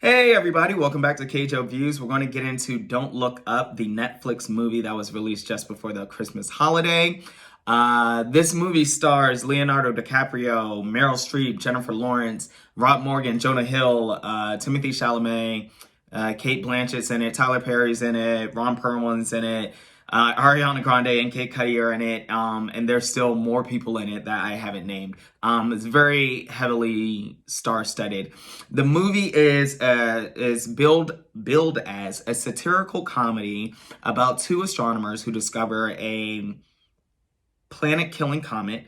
Hey everybody, welcome back to KJO Views. We're going to get into Don't Look Up, the Netflix movie that was released just before the Christmas holiday. This movie stars Leonardo DiCaprio, Meryl Streep, Jennifer Lawrence, Rob Morgan, Jonah Hill, Timothy Chalamet, Kate Blanchett's in it, Tyler Perry's in it, Ron Perlman's in it, Ariana Grande and Kid Cudi are in it, and there's still more people in it that I haven't named. It's very heavily star-studded. The movie is billed as a satirical comedy about two astronomers who discover a planet-killing comet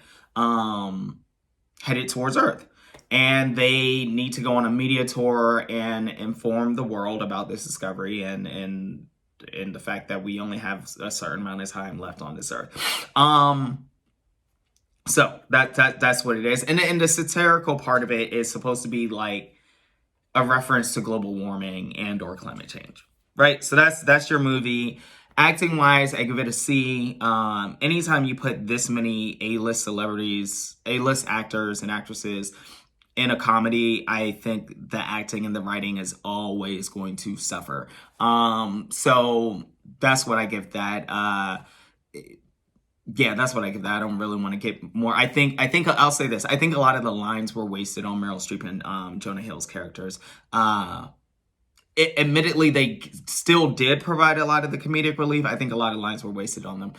headed towards Earth. And they need to go on a media tour and inform the world about this discovery and the fact that we only have a certain amount of time left on this Earth. So that's what it is. And the satirical part of it is supposed to be like a reference to global warming and or climate change, right? So that's your movie. Acting wise, I give it a C. Anytime you put this many A-list celebrities, A-list actors and actresses in a comedy, I think the acting and the writing is always going to suffer. So that's what I give that. Yeah, that's what I give that. I don't really want to get more. I think I'll say this. I think a lot of the lines were wasted on Meryl Streep and Jonah Hill's characters. Admittedly, they still did provide a lot of the comedic relief. I think a lot of lines were wasted on them.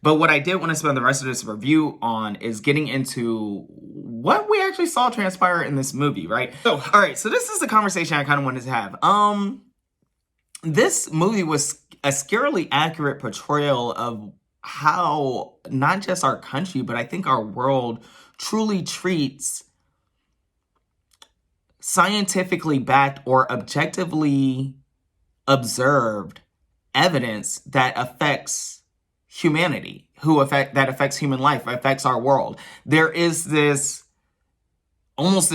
But what I did want to spend the rest of this review on is getting into what we actually saw transpire in this movie, right? So, all right, so this is the conversation I kind of wanted to have. This movie was a scarily accurate portrayal of how not just our country, but I think our world truly treats scientifically backed or objectively observed evidence that affects humanity, that affects human life, affects our world. There is this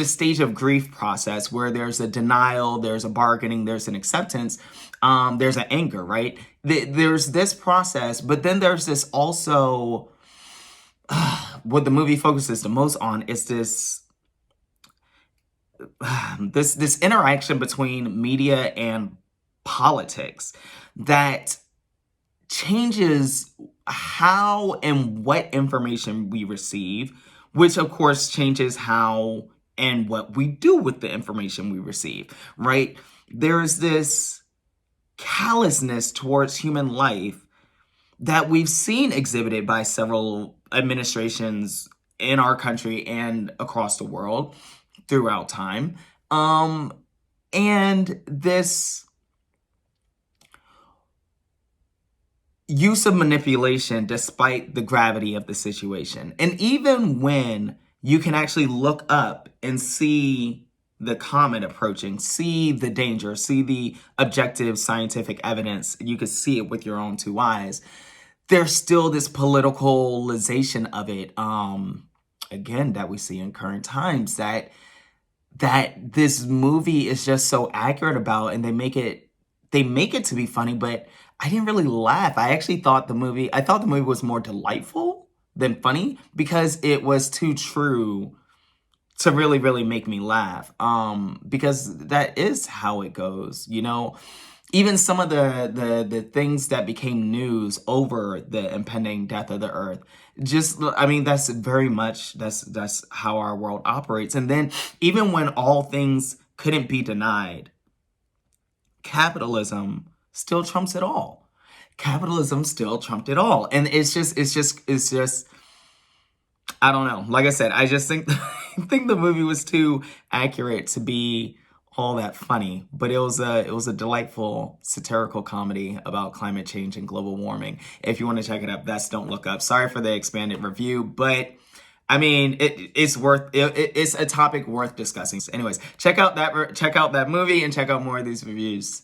stage of grief process where there's a denial, there's a bargaining, there's an acceptance, there's an anger, right? There's this process, but then there's this also, what the movie focuses the most on is this interaction between media and politics that changes how and what information we receive, which of course changes how and what we do with the information we receive, right? There's this callousness towards human life that we've seen exhibited by several administrations in our country and across the world throughout time. And this use of manipulation despite the gravity of the situation. And even when you can actually look up and see the comet approaching, see the danger, see the objective scientific evidence, you could see it with your own two eyes, there's still this politicalization of it, again, that we see in current times, that this movie is just so accurate about, and they make it to be funny, but I didn't really laugh. I thought the movie was more delightful than funny because it was too true to really, really make me laugh. Because that is how it goes, you know? Even some of the things that became news over the impending death of the Earth, that's very much, that's how our world operates. And then even when all things couldn't be denied, capitalism still trumps it all. Capitalism still trumped it all. And it's just, I don't know. Like I said, I just think, I think the movie was too accurate to be all that funny, but it was a delightful satirical comedy about climate change and global warming. If you want to check it out, that's Don't Look Up. Sorry for the expanded review, but I mean, it's a topic worth discussing. Anyways, check out that movie and check out more of these reviews.